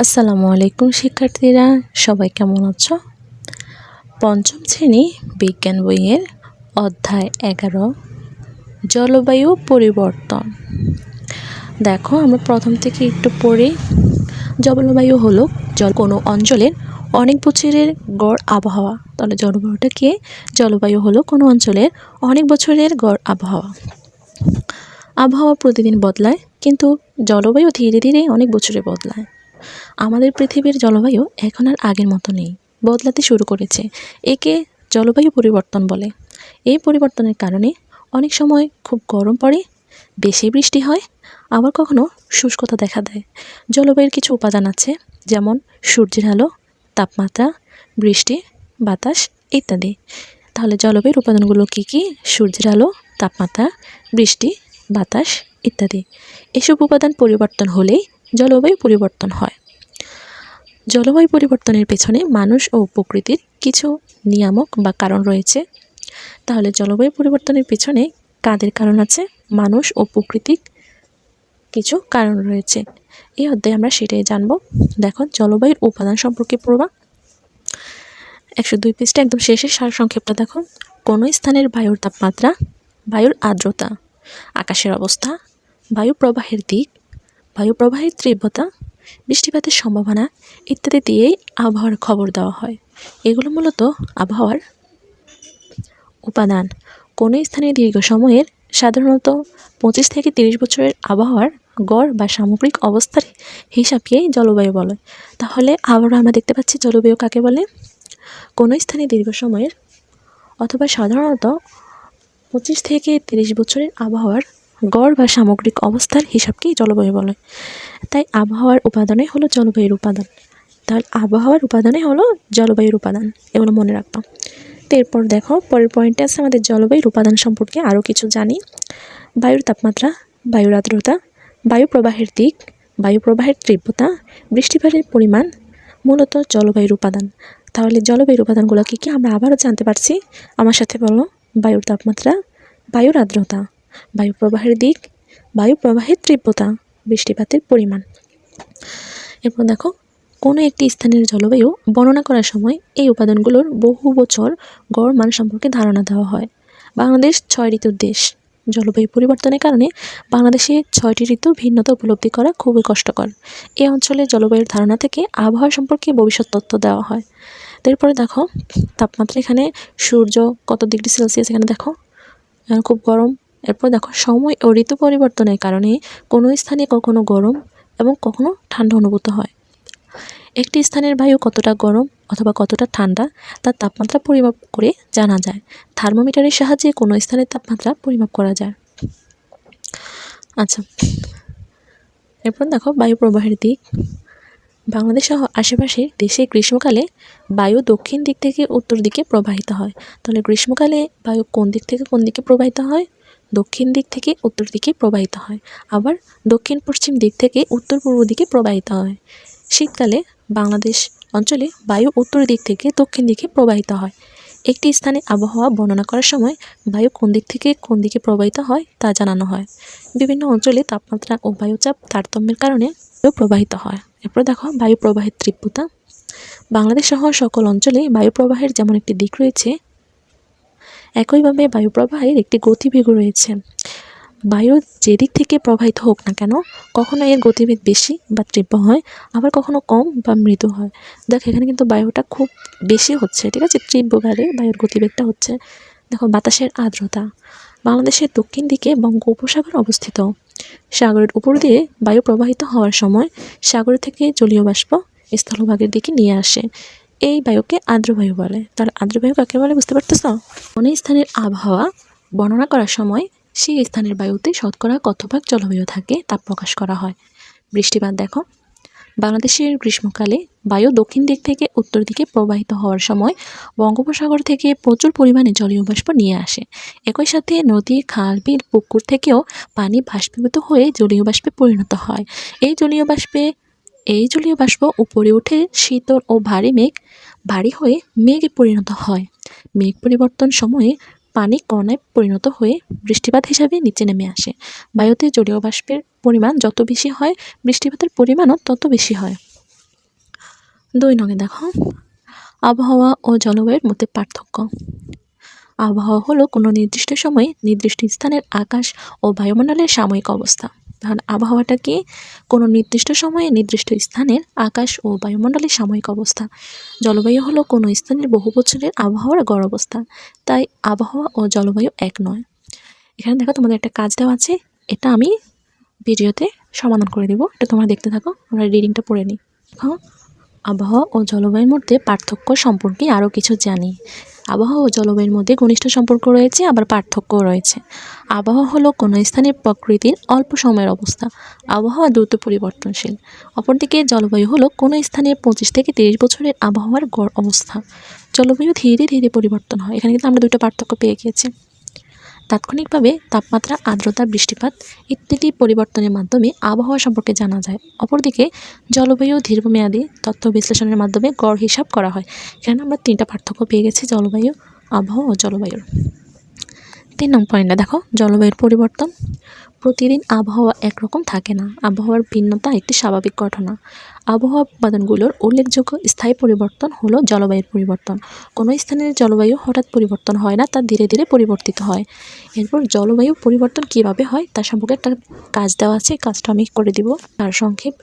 আসসালামু আলাইকুম শিক্ষার্থীরা, সবাই কেমন আছো? পঞ্চম শ্রেণী বিজ্ঞান বইয়ের অধ্যায় 11 জলবায়ু পরিবর্তন। দেখো, আমরা প্রথম থেকে একটু পড়ি। জলবায়ু হলো কোনো অঞ্চলের অনেক বছরের গড় আবহাওয়া। তাহলে জলবায়ুটা কি? জলবায়ু হলো কোনো অঞ্চলের অনেক বছরের গড় আবহাওয়া। আবহাওয়া প্রতিদিন বদলায়, কিন্তু জলবায়ু ধীরে ধীরে অনেক বছরে বদলায়। আমাদের পৃথিবীর জলবায়ু এখন আর আগের মতো নেই, বদলাতে শুরু করেছে। একে জলবায়ু পরিবর্তন বলে। এই পরিবর্তনের কারণে অনেক সময় খুব গরম পড়ে, বেশি বৃষ্টি হয়, আবার কখনো শুষ্কতা দেখা দেয়। জলবায়ুর কিছু উপাদান আছে, যেমন সূর্যের আলো, তাপমাত্রা, বৃষ্টি, বাতাস ইত্যাদি। তাহলে জলবায়ুর উপাদানগুলো কী কী? সূর্যের আলো, তাপমাত্রা, বৃষ্টি, বাতাস ইত্যাদি। এসব উপাদান পরিবর্তন হলেই জলবায়ু পরিবর্তন হয়। জলবায়ু পরিবর্তনের পেছনে মানুষ ও প্রকৃতির কিছু নিয়ামক বা কারণ রয়েছে। তাহলে জলবায়ু পরিবর্তনের পেছনে কাদের কারণ আছে? মানুষ ও প্রকৃতির কিছু কারণ রয়েছে। এই অধ্যায়ে আমরা সেটাই জানবো। দেখো, জলবায়ুর উপাদান সম্পর্কে পড়বা। 102 পৃষ্ঠা একদম শেষের সারসংক্ষেপটা দেখো। কোনো স্থানের বায়ুর তাপমাত্রা, বায়ুর আর্দ্রতা, আকাশের অবস্থা, বায়ু প্রবাহের দিক, বায়ু প্রবাহের তীব্রতা, বৃষ্টিপাতের সম্ভাবনা ইত্যাদি দিয়েই আবহাওয়ার খবর দেওয়া হয়। এগুলো মূলত আবহাওয়ার উপাদান। কোনো স্থানে দীর্ঘ সময়ের, সাধারণত 25 থেকে 30 বছরের আবহাওয়ার গড় বা সামগ্রিক অবস্থার হিসাবকেই জলবায়ু বলে। তাহলে আবারও আমরা দেখতে পাচ্ছি জলবায়ু কাকে বলে? কোনো স্থানে দীর্ঘ সময়ের অথবা সাধারণত 25 থেকে 30 বছরের আবহাওয়ার গড় বা সামগ্রিক অবস্থার হিসাবকেই জলবায়ু বলে। তাই আবহাওয়ার উপাদানে হলো জলবায়ুর উপাদান। তাহলে আবহাওয়ার উপাদানে হলো জলবায়ুর উপাদান, এগুলো মনে রাখবা। তো এরপর দেখো, পরের পয়েন্টে আছে আমাদের জলবায়ুর উপাদান সম্পর্কে আরও কিছু জানি। বায়ুর তাপমাত্রা, বায়ুর আর্দ্রতা, বায়ু প্রবাহের দিক, বায়ু প্রবাহের তীব্রতা, বৃষ্টিপাতের পরিমাণ মূলত জলবায়ুর উপাদান। তাহলে জলবায়ুর উপাদানগুলো কী কী আমরা আবারও জানতে পারছি। আমার সাথে বলো। বায়ুর তাপমাত্রা, বায়ুর আর্দ্রতা, বায়ু প্রবাহের দিক, বায়ু প্রবাহের তীব্রতা, বৃষ্টিপাতের পরিমাণ। এরপর দেখো, কোনো একটি স্থানের জলবায়ু বর্ণনা করার সময় এই উপাদানগুলোর বহু বছর গড় মান সম্পর্কে ধারণা দেওয়া হয়। বাংলাদেশ 6 ঋতুর দেশ। জলবায়ু পরিবর্তনের কারণে বাংলাদেশে 6টি ঋতু ভিন্নতা উপলব্ধি করা খুবই কষ্টকর। এই অঞ্চলের জলবায়ুর ধারণা থেকে আবহাওয়া সম্পর্কে ভবিষ্যৎ তথ্য দেওয়া হয়। এরপরে দেখো, তাপমাত্রা, এখানে সূর্য কত ডিগ্রি সেলসিয়াস, এখানে দেখো খুব গরম। এরপর দেখো, সময় ও ঋতু পরিবর্তনের কারণে কোনো স্থানে কখনো গরম এবং কখনো ঠান্ডা অনুভূত হয়। একটি স্থানের বায়ু কতটা গরম অথবা কতটা ঠান্ডা তার তাপমাত্রা পরিমাপ করে জানা যায়। থার্মোমিটারের সাহায্যে কোনো স্থানের তাপমাত্রা পরিমাপ করা যায়। আচ্ছা, এরপর দেখো, বায়ু প্রবাহের দিক। বাংলাদেশ সহ আশেপাশের দেশে গ্রীষ্মকালে বায়ু দক্ষিণ দিক থেকে উত্তর দিকে প্রবাহিত হয়। তাহলে গ্রীষ্মকালে বায়ু কোন দিক থেকে কোন দিকে প্রবাহিত হয়? দক্ষিণ দিক থেকে উত্তর দিকে প্রবাহিত হয়। আবার দক্ষিণ পশ্চিম দিক থেকে উত্তর পূর্ব দিকে প্রবাহিত হয়। শীতকালে বাংলাদেশ অঞ্চলে বায়ু উত্তর দিক থেকে দক্ষিণ দিকে প্রবাহিত হয়। একটি স্থানে আবহাওয়া বর্ণনা করার সময় বায়ু কোন দিক থেকে কোন দিকে প্রবাহিত হয় তা জানানো হয়। বিভিন্ন অঞ্চলে তাপমাত্রা ও বায়ুচাপ তারতম্যের কারণে বায়ু প্রবাহিত হয়। এরপর দেখো, বায়ু প্রবাহের তীব্রতা। বাংলাদেশ সহ সকল অঞ্চলে বায়ু প্রবাহের যেমন একটি দিক রয়েছে, একইভাবে বায়ু প্রবাহের একটি গতিবেগও রয়েছে। বায়ু যেদিক থেকে প্রবাহিত হোক না কেন, কখনো এর গতিবেগ বেশি বা তীব্র হয়, আবার কখনো কম বা মৃদু হয়। দেখো, এখানে কিন্তু বায়ুটা খুব বেশি হচ্ছে, ঠিক আছে, তীব্রভাবে বায়ুর গতিবেগটা হচ্ছে। দেখো, বাতাসের আর্দ্রতা। বাংলাদেশের দক্ষিণ দিকে বঙ্গোপসাগর অবস্থিত। সাগরের উপর দিয়ে বায়ু প্রবাহিত হওয়ার সময় সাগর থেকে জলীয় বাষ্প স্থলভাগের দিকে নিয়ে আসে। এই বায়ুকে আর্দ্রবায়ু বলে। তাহলে আর্দ্রবায়ু কাকে বলে বুঝতে পারতেছ? কোনো স্থানের আবহাওয়া বর্ণনা করার সময় সেই স্থানের বায়ুতে শতকরা কত ভাগ জলবায়ু থাকে তা প্রকাশ করা হয়। বৃষ্টিপাত দেখো, বাংলাদেশের গ্রীষ্মকালে বায়ু দক্ষিণ দিক থেকে উত্তর দিকে প্রবাহিত হওয়ার সময় বঙ্গোপসাগর থেকে প্রচুর পরিমাণে জলীয় বাষ্প নিয়ে আসে। একই সাথে নদী, খাল, বিল, পুকুর থেকেও পানি বাষ্পীভূত হয়ে জলীয় বাষ্পে পরিণত হয়। এই জলীয় বাষ্প উপরে উঠে শীতল ও ভারী হয়ে মেঘে পরিণত হয়। মেঘ পরিবর্তন সময়ে পানি কণায় পরিণত হয়ে বৃষ্টিপাত হিসাবে নিচে নেমে আসে। বায়ুতে জলীয় বাষ্পের পরিমাণ যত বেশি হয়, বৃষ্টিপাতের পরিমাণও তত বেশি হয়। 2 নং দেখো, আবহাওয়া ও জলবায়ুর মধ্যে পার্থক্য। আবহাওয়া হলো কোনো নির্দিষ্ট সময়ে নির্দিষ্ট স্থানের আকাশ ও বায়ুমণ্ডলের সাময়িক অবস্থা। তাহলে আবহাওয়াটা কি? কোনো নির্দিষ্ট সময়ে নির্দিষ্ট স্থানের আকাশ ও বায়ুমণ্ডলের সাময়িক অবস্থা। জলবায়ু হলো কোনো স্থানের বহু বছরের আবহাওয়ার গড় অবস্থা। তাই আবহাওয়া ও জলবায়ু এক নয়। এখানে দেখো তোমাদের একটা কাজ দেওয়া আছে, এটা আমি ভিডিওতে সমাধান করে দেব, এটা তোমরা দেখতে থাকো, আমরা রিডিংটা পড়ে নিই। দেখো, আবহাওয়া ও জলবায়ুর মধ্যে পার্থক্য সম্পর্কে আরও কিছু জানি। আবহাওয়া ও জলবায়ুর মধ্যে ঘনিষ্ঠ সম্পর্ক রয়েছে, আবার পার্থক্যও রয়েছে। আবহাওয়া হলো কোনো স্থানের প্রকৃতির অল্প সময়ের অবস্থা। আবহাওয়া দ্রুত পরিবর্তনশীল। অপরদিকে জলবায়ু হলো কোনো স্থানের 25 থেকে 30 বছরের আবহাওয়ার গড় অবস্থা। জলবায়ু ধীরে ধীরে পরিবর্তন হয়। এখানে কিন্তু আমরা দুটো পার্থক্য পেয়ে গিয়েছি। তাৎক্ষণিকভাবে তাপমাত্রা, আর্দ্রতা, বৃষ্টিপাত ইত্যাদি পরিবর্তনের মাধ্যমে আবহাওয়া সম্পর্কে জানা যায়। অপরদিকে জলবায়ু দীর্ঘমেয়াদী তথ্য বিশ্লেষণের মাধ্যমে গড় হিসাব করা হয়। এখানে আমরা 3টা পার্থক্য পেয়ে গেছি, জলবায়ু, আবহাওয়া ও জলবায়ুর। 3 নং পয়েন্টে দেখো, জলবায়ুর পরিবর্তন। প্রতিদিন আবহাওয়া একরকম থাকে না। আবহাওয়ার ভিন্নতা একটি স্বাভাবিক ঘটনা। আবহাওয়া উপাদানগুলোর উল্লেখযোগ্য স্থায়ী পরিবর্তন হলো জলবায়ুর পরিবর্তন। কোনো স্থানের জলবায়ু হঠাৎ পরিবর্তন হয় না, তা ধীরে ধীরে পরিবর্তিত হয়। এরপর জলবায়ু পরিবর্তন কিভাবে হয় তার সম্পর্কে একটা কাজ দেওয়া আছে, কাজটা আমি করে দিব। তার সংক্ষেপ: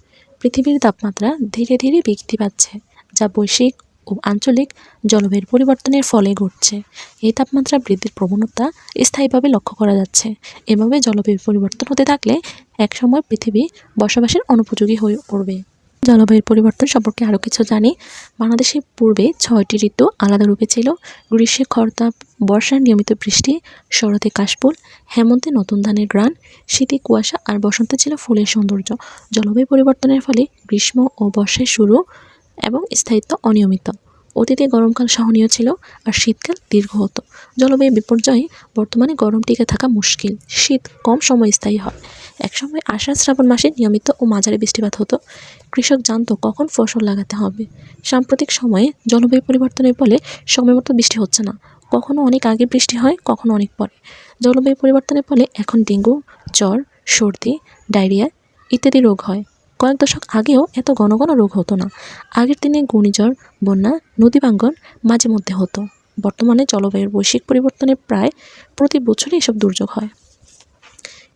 পৃথিবীর তাপমাত্রা ধীরে ধীরে বৃদ্ধি পাচ্ছে, যা বৈশ্বিক ও আঞ্চলিক জলবায়ুর পরিবর্তনের ফলে ঘটছে। এই তাপমাত্রা বৃদ্ধির প্রবণতা স্থায়ীভাবে লক্ষ্য করা যাচ্ছে। এভাবে জলবায়ুর পরিবর্তন হতে থাকলে একসময় পৃথিবী বসবাসের অনুপযোগী হয়ে পড়বে। জলবায়ুর পরিবর্তন সম্পর্কে আরও কিছু জানি। বাংলাদেশের পূর্বে 6টি ঋতু আলাদা রূপে ছিল। গ্রীষ্মে খরতাপ, বর্ষার নিয়মিত বৃষ্টি, শরতে কাশফুল, হেমন্তে নতুন ধানের গ্রান, শীতে কুয়াশা আর বসন্তে ছিল ফুলের সৌন্দর্য। জলবায়ু পরিবর্তনের ফলে গ্রীষ্ম ও বর্ষার শুরু এবং স্থায়িত্ব অনিয়মিত। অতীতে গরমকাল সহনীয় ছিল আর শীতকাল দীর্ঘ হতো। জলবায়ু বিপর্যয়ে বর্তমানে গরম টিকে থাকা মুশকিল, শীত কম সময় স্থায়ী হয়। একসময় আষাঢ় শ্রাবণ মাসে নিয়মিত ও মাঝারি বৃষ্টিপাত হতো। কৃষক জানতো কখন ফসল লাগাতে হবে। সাম্প্রতিক সময়ে জলবায়ু পরিবর্তনের ফলে সময়মতো বৃষ্টি হচ্ছে না। কখনো অনেক আগে বৃষ্টি হয়, কখনো অনেক পরে। জলবায়ু পরিবর্তনের ফলে এখন ডেঙ্গু, জ্বর, সর্দি, ডায়রিয়া ইত্যাদি রোগ হয়। কয়েক দশক আগেও এত ঘন ঘন রোগ হতো না। আগের দিনে ঘূর্ণিঝড়, বন্যা, নদী ভাঙ্গন মাঝে মধ্যে হতো। বর্তমানে জলবায়ুর বৈশ্বিক পরিবর্তনে প্রায় প্রতি বছরই এসব দুর্যোগ হয়।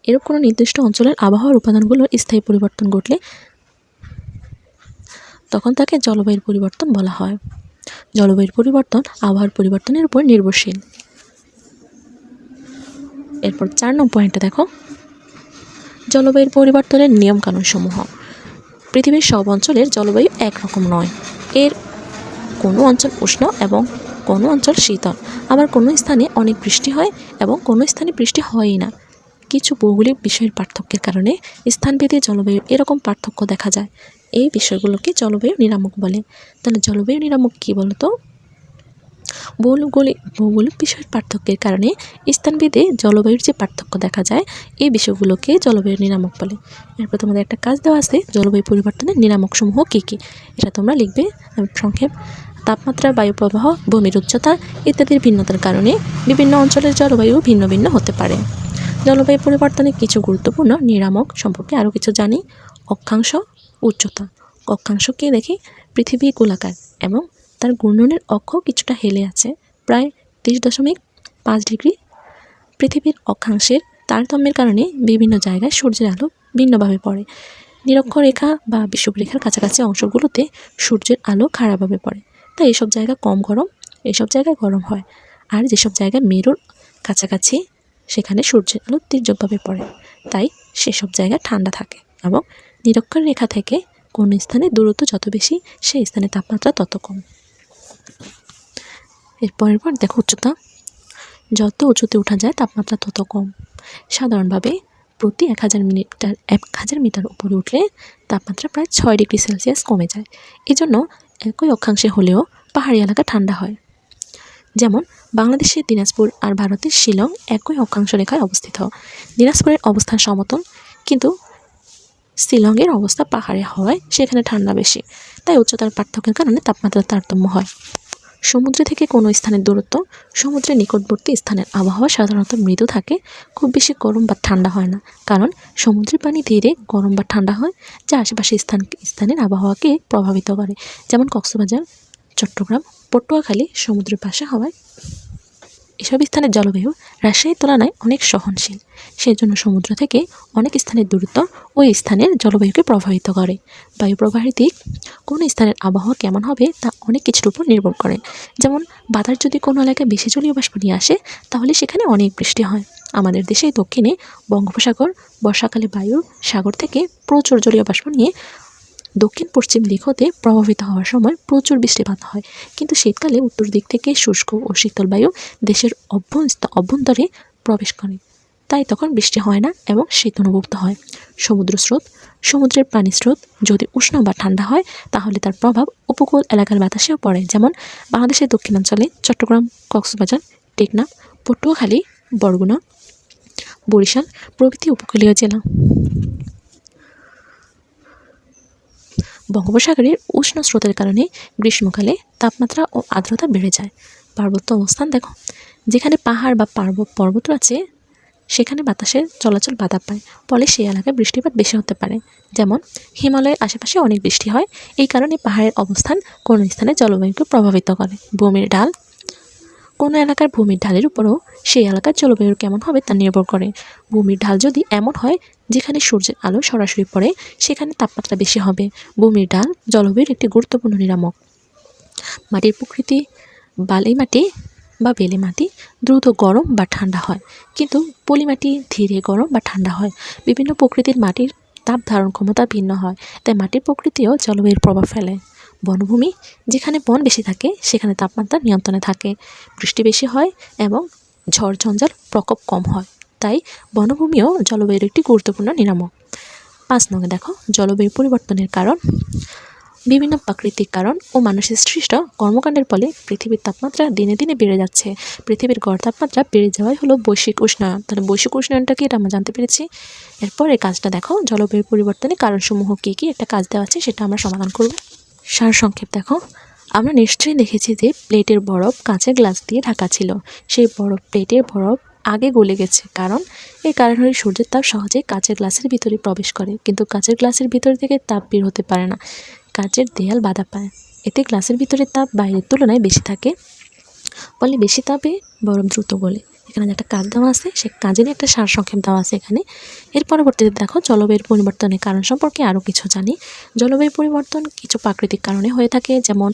এরূপ কোনো নির্দিষ্ট অঞ্চলের আবহাওয়ার উপাদানগুলোর স্থায়ী পরিবর্তন ঘটলে তখন তাকে জলবায়ুর পরিবর্তন বলা হয়। জলবায়ুর পরিবর্তন আবহাওয়ার পরিবর্তনের উপর নির্ভরশীল। এরপর 4 নং পয়েন্টে দেখো, জলবায়ুর পরিবর্তনের নিয়মকানুনসমূহ। পৃথিবীর সব অঞ্চলের জলবায়ু একরকম নয়। এর কোনো অঞ্চল উষ্ণ এবং কোনো অঞ্চল শীতল। আবার কোনো স্থানে অনেক বৃষ্টি হয় এবং কোনো স্থানে বৃষ্টি হয়ই না। কিছু ভৌগোলিক বিষয়ের পার্থক্যের কারণে স্থানভেদে জলবায়ুর এরকম পার্থক্য দেখা যায়। এই বিষয়গুলোকে জলবায়ু নিয়ামক বলে। তাহলে জলবায়ু নিয়ামক কী বলতো? ভৌগোলিক বিষয়ের পার্থক্যের কারণে স্থানভেদে জলবায়ুর যে পার্থক্য দেখা যায়, এই বিষয়গুলোকে জলবায়ুর নিয়ামক বলে। এরপর তোমাদের একটা কাজ দেওয়া আছে, জলবায়ু পরিবর্তনের নিয়ামকসমূহ কী কী, এটা তোমরা লিখবে। সংক্ষেপ: তাপমাত্রা, বায়ু প্রবাহ, ভূমির উচ্চতা ইত্যাদির ভিন্নতার কারণে বিভিন্ন অঞ্চলের জলবায়ু ভিন্ন ভিন্ন হতে পারে। জলবায়ু পরিবর্তনের কিছু গুরুত্বপূর্ণ নিয়ামক সম্পর্কে আরও কিছু জানি। অক্ষাংশ, উচ্চতা। অক্ষাংশ কি দেখি? পৃথিবী গোলাকার এবং তার ঘূর্ণনের অক্ষ কিছুটা হেলে আছে, প্রায় 30.5 ডিগ্রি। পৃথিবীর অক্ষাংশের তারতম্যের কারণে বিভিন্ন জায়গায় সূর্যের আলো ভিন্নভাবে পড়ে। নিরক্ষরেখা বা বিষুবরেখার কাছাকাছি অংশগুলোতে সূর্যের আলো খাড়াভাবে পড়ে, তাই এসব জায়গা কম গরম, এসব জায়গায় গরম হয়। আর যেসব জায়গায় মেরুর কাছাকাছি সেখানে সূর্যের আলো তীর্যকভাবে পড়ে, তাই সেসব জায়গা ঠান্ডা থাকে। এবং নিরক্ষরেখা থেকে কোন স্থানে দূরত্ব যত বেশি, সেই স্থানে তাপমাত্রা তত কম। এরপর দেখো উচ্চতা। যত উঁচুতে ওঠা যায় তাপমাত্রা তত কম। সাধারণভাবে প্রতি 1000 মিটার উপরে উঠলে তাপমাত্রা প্রায় 6 ডিগ্রি সেলসিয়াস কমে যায়। এজন্য একই অক্ষাংশে হলেও পাহাড়ি এলাকা ঠান্ডা হয়। যেমন বাংলাদেশের দিনাজপুর আর ভারতের শিলং একই অক্ষাংশ রেখায় অবস্থিত। দিনাজপুরের অবস্থান সমতল, কিন্তু শিলংয়ের অবস্থা পাহাড়ে হওয়ায় সেখানে ঠান্ডা বেশি, তাই উচ্চতার পার্থক্যের কারণে তাপমাত্রার তারতম্য হয়। সমুদ্র থেকে কোনো স্থানের দূরত্ব। সমুদ্রের নিকটবর্তী স্থানের আবহাওয়া সাধারণত মৃদু থাকে, খুব বেশি গরম বা ঠান্ডা হয় না, কারণ সমুদ্রের পানি ধীরে গরম বা ঠান্ডা হয়, যা আশেপাশে স্থানের আবহাওয়াকে প্রভাবিত করে। যেমন কক্সবাজার, চট্টগ্রাম, পটুয়াখালী সমুদ্রের পাশে হওয়ায় এসব স্থানের জলবায়ু রাজশাহীর তুলনায় অনেক সহনশীল। সেজন্য সমুদ্র থেকে অনেক স্থানের দূরত্ব ওই স্থানের জলবায়ুকে প্রভাবিত করে। বায়ু প্রবাহের দিক। কোনো স্থানের আবহাওয়া কেমন হবে তা অনেক কিছুর উপর নির্ভর করে। যেমন বাতাস যদি কোনো এলাকায় বেশি জলীয় বাষ্প নিয়ে আসে, তাহলে সেখানে অনেক বৃষ্টি হয়। আমাদের দেশে দক্ষিণে বঙ্গোপসাগর বর্ষাকালে বায়ুর সাগর থেকে প্রচুর জলীয় বাষ্প নিয়ে দক্ষিণ পশ্চিম দিক হতে প্রভাবিত হওয়ার সময় প্রচুর বৃষ্টিপাত হয়, কিন্তু শীতকালে উত্তর দিক থেকে শুষ্ক ও শীতল বায়ু দেশের অভ্যন্তরে প্রবেশ করে, তাই তখন বৃষ্টি হয় না এবং শীত অনুভূত হয়। সমুদ্র স্রোত। সমুদ্রের পানির স্রোত যদি উষ্ণ বা ঠান্ডা হয়, তাহলে তার প্রভাব উপকূল এলাকার বাতাসেও পড়ে। যেমন বাংলাদেশের দক্ষিণাঞ্চলে চট্টগ্রাম, কক্সবাজার, টেকনাফ, পটুয়াখালী, বরগুনা, বরিশাল প্রভৃতি উপকূলীয় জেলা। বঙ্গোপসাগরের উষ্ণ স্রোতের কারণে গ্রীষ্মকালে তাপমাত্রা ও আর্দ্রতা বেড়ে যায়। পার্বত্য অবস্থান দেখো, যেখানে পাহাড় বা পর্বত আছে সেখানে বাতাসের চলাচল বাধা পায়, ফলে সেই এলাকায় বৃষ্টিপাত বেশি হতে পারে। যেমন হিমালয়ের আশেপাশে অনেক বৃষ্টি হয়, এই কারণে পাহাড়ের অবস্থান কোনো স্থানে জলবায়ুকে প্রভাবিত করে। ভূমির ঢাল। কোনো এলাকার ভূমির ঢালের উপরও সেই এলাকার জলবায়ু কেমন হবে তা নির্ভর করে। ভূমির ঢাল যদি এমন হয় যেখানে সূর্যের আলো সরাসরি পড়ে, সেখানে তাপমাত্রা বেশি হবে। ভূমির ঢাল জলবায়ুর একটি গুরুত্বপূর্ণ নিয়ামক। মাটির প্রকৃতি। বালি মাটি বা বেলে মাটি দ্রুত গরম বা ঠান্ডা হয়, কিন্তু পলি মাটি ধীরে গরম বা ঠান্ডা হয়। বিভিন্ন প্রকৃতির মাটির তাপ ধারণ ক্ষমতা ভিন্ন হয়, তাই মাটির প্রকৃতিও জলবায়ুর প্রভাব ফেলে। বনভূমি। যেখানে বন বেশি থাকে সেখানে তাপমাত্রা নিয়ন্ত্রণে থাকে, বৃষ্টি বেশি হয় এবং ঝড় ঝঞ্ঝার প্রকোপ কম হয়, তাই বনভূমিও জলবায়ুর একটি গুরুত্বপূর্ণ নিয়ামক। 5 নং দেখো, জলবায়ু পরিবর্তনের কারণ। বিভিন্ন প্রাকৃতিক কারণ ও মানুষের সৃষ্ট কর্মকাণ্ডের ফলে পৃথিবীর তাপমাত্রা দিনে দিনে বেড়ে যাচ্ছে। পৃথিবীর গড় তাপমাত্রা বেড়ে যাওয়াই হলো বৈশ্বিক উষ্ণায়ন। তাহলে বৈশ্বিক উষ্ণায়নটা কি, এটা আমরা জানতে পেরেছি। এরপর এই কাজটা দেখো, জলবায়ু পরিবর্তনের কারণসমূহ কী কী, একটা কাজ দেওয়া আছে সেটা আমরা সমাধান করব। সারসংক্ষেপ দেখো, আমরা নিশ্চয়ই দেখেছি যে প্লেটের বরফ কাঁচের গ্লাস দিয়ে ঢাকা ছিল। সেই প্লেটের বরফ আগে গলে গেছে, কারণ এই কারণ হলো সূর্যের তাপ সহজে কাঁচের গ্লাসের ভিতরে প্রবেশ করে, কিন্তু কাঁচের গ্লাসের ভিতর থেকে তাপ বের হতে পারে না, কাঁচের দেয়াল বাধা পায়। এতে গ্লাসের ভিতরে তাপ বাইরের তুলনায় বেশি থাকে, ফলে বেশি তাপে বরফ দ্রুত গলে। এখানে যে একটা কাজ দেওয়া আছে, সে কাজেরই একটা সারসংক্ষেপ দেওয়া আছে এখানে। এর পরবর্তীতে দেখো, জলবায়ুর পরিবর্তনের কারণ সম্পর্কে আরও কিছু জানি। জলবায়ু পরিবর্তন কিছু প্রাকৃতিক কারণে হয়ে থাকে, যেমন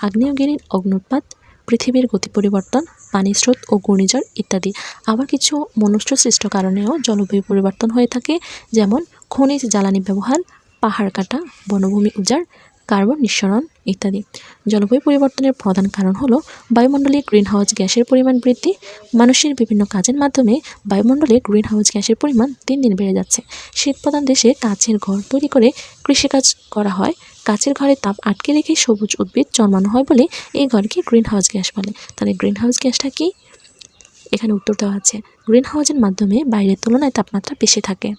আগ্নেয়গিরির অগ্ন্যুৎপাত, পৃথিবীর গতি পরিবর্তন, পানির স্রোত ও ঘূর্ণিঝড় ইত্যাদি। আবার কিছু মনুষ্য সৃষ্ট কারণেও জলবায়ু পরিবর্তন হয়ে থাকে, যেমন খনিজ জ্বালানি ব্যবহার, পাহাড় কাটা, বনভূমি উজাড়, কার্বন নিঃসরণ ইত্যাদি। জলবায়ু পরিবর্তনের প্রধান কারণ হলো বায়ুমণ্ডলে গ্রিনহাউস গ্যাসের পরিমাণ বৃদ্ধি। মানুষের বিভিন্ন কাজের মাধ্যমে বায়ুমণ্ডলে গ্রিনহাউস গ্যাসের পরিমাণ দিন দিন বেড়ে যাচ্ছে। শীতপ্রধান দেশে কাচের ঘর তৈরি করে কৃষিকাজ করা হয়। কাচের ঘরে তাপ আটকে রেখে সবুজ উদ্ভিদ জন্মানো হয় বলে এই ঘরকে গ্রিনহাউস গ্যাস বলে। তাহলে গ্রিনহাউস গ্যাসটা কি, এখানে উত্তর দেওয়া আছে। গ্রিনহাউসের মাধ্যমে বাইরের তুলনায় তাপমাত্রা বেশি থাকে।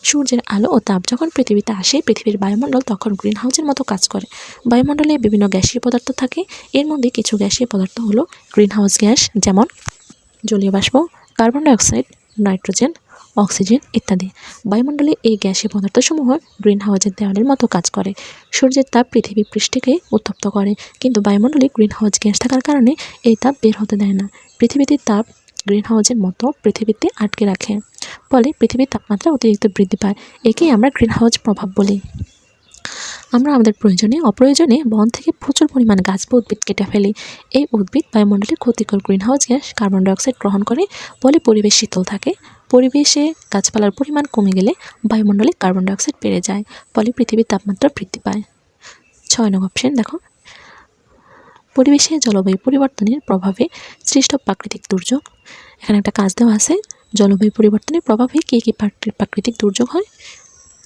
সূর্যের আলো ও তাপ যখন পৃথিবীতে আসে, পৃথিবীর বায়ুমণ্ডল তখন গ্রিনহাউসের মতো কাজ করে। বায়ুমণ্ডলে বিভিন্ন গ্যাসীয় পদার্থ থাকে, এর মধ্যে কিছু গ্যাসীয় পদার্থ হলো গ্রিনহাউস গ্যাস, যেমন জলীয় বাষ্প, কার্বন ডাইঅক্সাইড, নাইট্রোজেন, অক্সিজেন ইত্যাদি। বায়ুমণ্ডলে এই গ্যাসীয় পদার্থসমূহ গ্রিনহাউসের দেওয়ালের মতো কাজ করে। সূর্যের তাপ পৃথিবী পৃষ্ঠকে উত্তপ্ত করে, কিন্তু বায়ুমণ্ডলে গ্রিনহাউস গ্যাস থাকার কারণে এই তাপ বের হতে দেয় না। পৃথিবীতে তাপ গ্রিনহাউসের মতো পৃথিবীতে আটকে রাখে, ফলে পৃথিবীর তাপমাত্রা অতিরিক্ত বৃদ্ধি পায়। একেই আমরা গ্রিনহাউস প্রভাব বলি। আমরা আমাদের প্রয়োজনে অপ্রয়োজনে বন থেকে প্রচুর পরিমাণ গাছ বা উদ্ভিদ কেটে ফেলি। এই উদ্ভিদ বায়ুমণ্ডলে ক্ষতিকর গ্রিনহাউস গ্যাস কার্বন ডাইঅক্সাইড গ্রহণ করে, ফলে পরিবেশ শীতল থাকে। পরিবেশে গাছপালার পরিমাণ কমে গেলে বায়ুমণ্ডলে কার্বন ডাইঅক্সাইড বেড়ে যায়, ফলে পৃথিবীর তাপমাত্রা বৃদ্ধি পায়। 6 নং অপশন দেখো, পরিবেশে জলবায়ু পরিবর্তনের প্রভাবে সৃষ্ট প্রাকৃতিক দুর্যোগ। এখানে একটা কাজ দেওয়া আছে, জলবায়ু পরিবর্তনের প্রভাবে কী কী প্রাকৃতিক দুর্যোগ হয়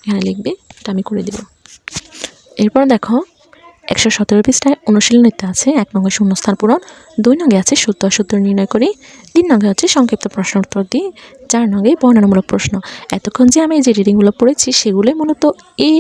এখানে লিখবে, এটা আমি করে দেব। এরপর দেখো 117 পৃষ্ঠায় অনুশীলনীতে আছে 1 নং শূন্যস্থান পূরণ, 2 নঙ্গে আছে সত্য অসত্য নির্ণয় করি, 3 নঙ্গে হচ্ছে সংক্ষিপ্ত প্রশ্ন উত্তর দিই, 4 নঙ্গে বর্ণনামূলক প্রশ্ন। এতক্ষণ যে আমি যে রিডিংগুলো পড়েছি সেগুলোই মূলত এই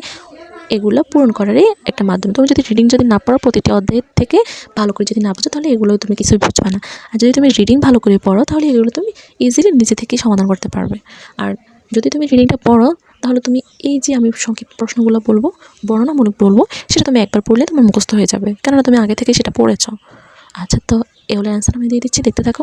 এগুলো পূরণ করারই একটা মাধ্যম। তুমি যদি রিডিং যদি না পড়ো, প্রতিটি অধ্যায়ের থেকে ভালো করে যদি না বুঝো, তাহলে এগুলো তুমি কিছুই বুঝবে না। আর যদি তুমি রিডিং ভালো করে পড়ো, তাহলে এগুলো তুমি ইজিলি নিজে থেকেই সমাধান করতে পারবে। আর যদি তুমি রিডিংটা পড়ো, তাহলে তুমি এই যে আমি সংক্ষিপ্ত প্রশ্নগুলো বলবো, বর্ণনামূলক বলবো, সেটা তুমি একবার পড়লে তোমার মুখস্থ হয়ে যাবে, কেননা তুমি আগে থেকে সেটা পড়েছো। আচ্ছা, তো এগুলো অ্যান্সার আমি দিয়ে দিচ্ছি, দেখতে থাকো।